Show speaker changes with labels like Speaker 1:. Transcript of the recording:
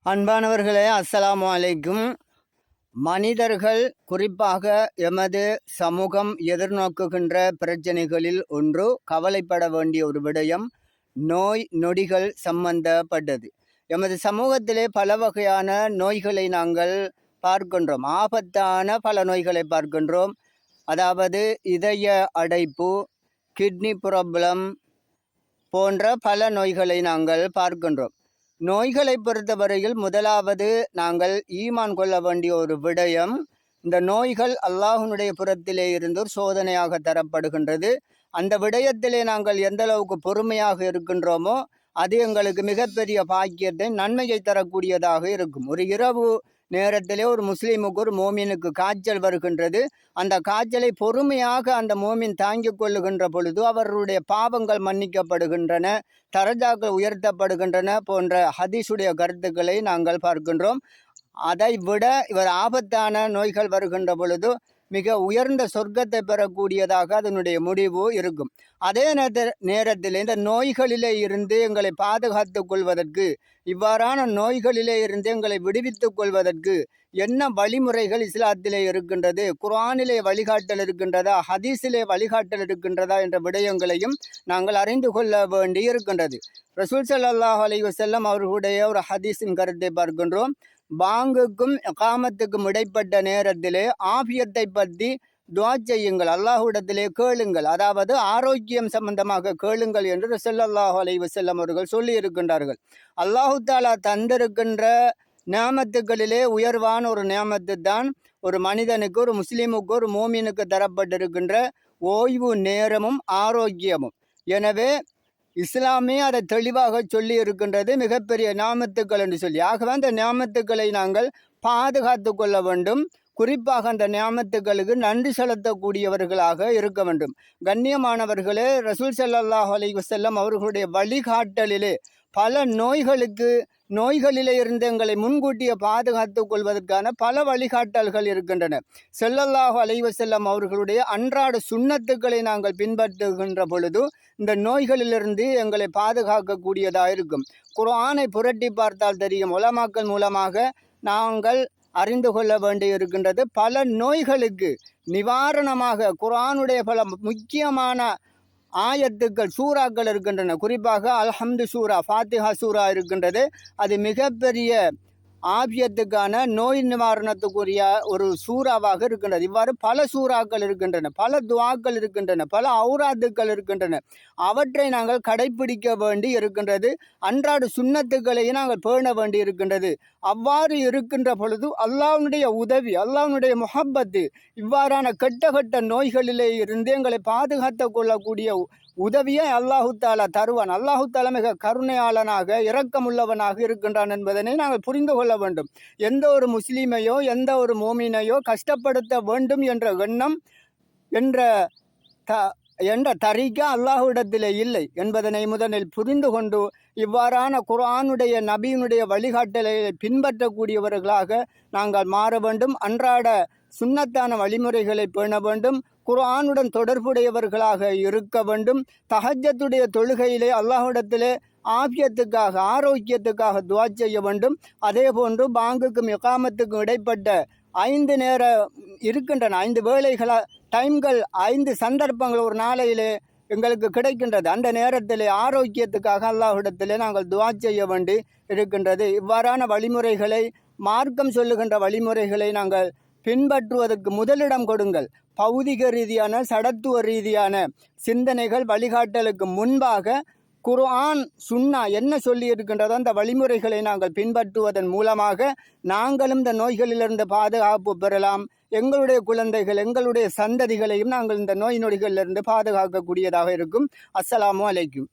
Speaker 1: அன்பானவர்களே, அஸ்ஸலாமு அலைக்கும். மனிதர்கள், குறிப்பாக எமது சமூகம் எதிர்நோக்குகின்ற பிரச்சனைகளில் ஒன்று, கவலைப்பட வேண்டிய ஒரு விடயம் நோய் நொடிகள் சம்பந்தப்பட்டது. எமது சமூகத்திலே பல வகையான நோய்களை நாங்கள் பார்க்கின்றோம். ஆபத்தான பல நோய்களை பார்க்கின்றோம். அதாவது இதய அடைப்பு, கிட்னி ப்ராப்ளம் போன்ற பல நோய்களை நாங்கள் பார்க்கின்றோம். நோய்களை பொறுத்தவரையில் முதலாவது நாங்கள் ஈமான் கொள்ள வேண்டிய ஒரு விடயம், இந்த நோய்கள் அல்லாஹ்வுடைய புறத்திலே இருந்து ஒரு சோதனையாக தரப்படுகின்றது. அந்த விடயத்திலே நாங்கள் எந்த அளவுக்கு பொறுமையாக இருக்கின்றோமோ அது எங்களுக்கு மிகப்பெரிய பாக்கியத்தை, நன்மையை தரக்கூடியதாக இருக்கும். ஒரு இரவு நேரத்திலே ஒரு முஸ்லீமுக்கு, ஒரு மோமினுக்கு காய்ச்சல் வருகின்றது. அந்த காய்ச்சலை பொறுமையாக அந்த மோமின் தாங்கிக் கொள்ளுகின்ற பொழுது அவர்களுடைய பாவங்கள் மன்னிக்கப்படுகின்றன, தரஜாக்கள் உயர்த்தப்படுகின்றன போன்ற ஹதீஸுடைய கருத்துக்களை நாங்கள் பார்க்கின்றோம். அதை விட இவர் ஆபத்தான நோய்கள் வருகின்ற பொழுது மிக உயர்ந்த சொர்க்கத்தை பெறக்கூடியதாக அதனுடைய முடிவு இருக்கும். அதே நேரத்தில் இந்த நோய்களிலே இருந்து எங்களை பாதுகாத்துக் கொள்வதற்கு, இவ்வாறான நோய்களிலே இருந்து எங்களை விடுவித்துக் கொள்வதற்கு என்ன வழிமுறைகள் இஸ்லாத்திலே இருக்கின்றது, குர்ஆனிலே வழிகாட்டல் இருக்கின்றதா, ஹதீஸிலே வழிகாட்டல் இருக்கின்றதா என்ற விடயங்களையும் நாங்கள் அறிந்து கொள்ள வேண்டி இருக்கின்றது. ரசூல் ஸல்லல்லாஹு அலைஹி வஸல்லம் அவர்களுடைய ஒரு ஹதீஸின் கருத்தை பார்க்கின்றோம். பாங்குக்கும் இகாமத்துக்கும் இடைப்பட்ட நேரத்திலே ஆபியத்தை பற்றி துஆ செய்யுங்கள், அல்லாஹ்விடத்திலே கேளுங்கள், அதாவது ஆரோக்கியம் சம்பந்தமாக கேளுங்கள் என்று ஸல்லல்லாஹு அலைஹி வஸல்லம் அவர்கள் சொல்லி இருக்கின்றார்கள். அல்லாஹு தஆலா தந்திருக்கின்ற நியாமத்துக்களிலே உயர்வான ஒரு நியாமத்து தான் ஒரு மனிதனுக்கு, ஒரு முஸ்லீமுக்கு, ஒரு மோமினுக்கு தரப்பட்டிருக்கின்ற ஓய்வு நேரமும் ஆரோக்கியமும். எனவே இஸ்லாமே அதை தெளிவாக சொல்லி இருக்கின்றது, மிகப்பெரிய நியாமத்துக்கள் என்று சொல்லி. ஆகவே அந்த நியாமத்துக்களை நாங்கள் பாதுகாத்து கொள்ள வேண்டும். குறிப்பாக அந்த நியாமத்துக்களுக்கு நன்றி செலுத்தக்கூடியவர்களாக இருக்க வேண்டும். கண்ணியமானவர்களே, ரசூல் ஸல்லல்லாஹு அலைஹி வஸல்லம் அவர்களுடைய வழிகாட்டலிலே பல நோய்களிலே இருந்து எங்களை முன்கூட்டிய பாதுகாத்துக் கொள்வதற்கான பல வழிகாட்டல்கள் இருக்கின்றன. ஸல்லல்லாஹு அலைஹி வஸல்லம் அவர்களுடைய அன்றாட சுன்னத்துக்களை நாங்கள் பின்பற்றுகின்ற பொழுது இந்த நோய்களிலிருந்து எங்களை பாதுகாக்கக்கூடியதாக இருக்கும். குர்ஆனை புரட்டி பார்த்தால் தெரியும், உலமாக்கள் மூலமாக நாங்கள் அறிந்து கொள்ள வேண்டி இருக்கின்றது. பல நோய்களுக்கு நிவாரணமாக குர்ஆனுடைய பல முக்கியமான ஆயத்துக்கள், சூறாக்கள் இருக்கின்றன. குறிப்பாக அல்ஹம்து சூரா, ஃபாத்திஹா சூரா இருக்கின்றது. அது மிகப்பெரிய ஆபியத்துக்கான நோய் நிவாரணத்துக்குரிய ஒரு சூறாவாக இருக்கின்றது. இவ்வாறு பல சூறாக்கள் இருக்கின்றன, பல துஆக்கள் இருக்கின்றன, பல ஔராத்துக்கள் இருக்கின்றன. அவற்றை நாங்கள் கடைப்பிடிக்க வேண்டி இருக்கின்றது. அன்றாட சுன்னத்துக்களையும் நாங்கள் பேண வேண்டி இருக்கின்றது. அவ்வாறு இருக்கின்ற பொழுது அல்லாஹ்வுடைய உதவி, அல்லாஹ்வுடைய முஹப்பத்து, இவ்வாறான கெட்ட நோய்களிலே இருந்து எங்களை பாதுகாத்து கொள்ளக்கூடிய உதவியை அல்லாஹு தாலா தருவான். அல்லாஹு தாலா மிக கருணையாளனாக, இரக்கமுள்ளவனாக இருக்கின்றான் என்பதனை நாங்கள் புரிந்து கொள்ள வேண்டும். எந்த ஒரு முஸ்லீமையோ எந்த ஒரு மோமினையோ கஷ்டப்படுத்த வேண்டும் என்ற எண்ணம் என்ற தரிகா அல்லாஹ்விடத்திலே இல்லை என்பதனை முதலில் புரிந்து கொண்டு இவ்வாறான குர்ஆனுடைய, நபியினுடைய வழிகாட்டலை பின்பற்றக்கூடியவர்களாக நாங்கள் மாற வேண்டும். அன்றாட சுன்னத்தான வழிமுறைகளை பேண வேண்டும். குர்ஆனுடன் தொடர்புடையவர்களாக இருக்க வேண்டும். தஹஜ்ஜத்துடைய தொழுகையிலே அல்லாஹ்விடத்திலே ஆபியத்துக்காக, ஆரோக்கியத்துக்காக துஆ செய்ய வேண்டும். அதே போன்று பாங்குக்கும் இகாமத்துக்கும் இடைப்பட்ட 5 நேர இருக்கின்றன, 5 வேளைகள டைம்கள், 5 சந்தர்ப்பங்கள் ஒரு நாளையிலே எங்களுக்கு கிடைக்கின்றது. அந்த நேரத்திலே ஆரோக்கியத்துக்காக அல்லாஹ்விடத்திலே நாங்கள் துஆ செய்ய வேண்டி இருக்கின்றது. இவ்வாறான வழிமுறைகளை, மார்க்கம் சொல்லுகின்ற வழிமுறைகளை நாங்கள் பின்பற்றுவதற்கு முதலிடம் கொடுங்கள். பௌதிக ரீதியான, சடத்துவ ரீதியான சிந்தனைகள், வழிகாட்டலுக்கு முன்பாக குர்ஆன், சுன்னா என்ன சொல்லி இருக்கின்றதோ அந்த வழிமுறைகளை நாங்கள் பின்பற்றுவதன் மூலமாக நாங்களும் இந்த நோய்களிலிருந்து பாதுகாப்பு பெறலாம். எங்களுடைய குழந்தைகள், எங்களுடைய சந்ததிகளையும் நாங்கள் இந்த நோய் நொடிகளிலிருந்து பாதுகாக்கக்கூடியதாக இருக்கும். அஸ்ஸலாமு அலைக்கும்.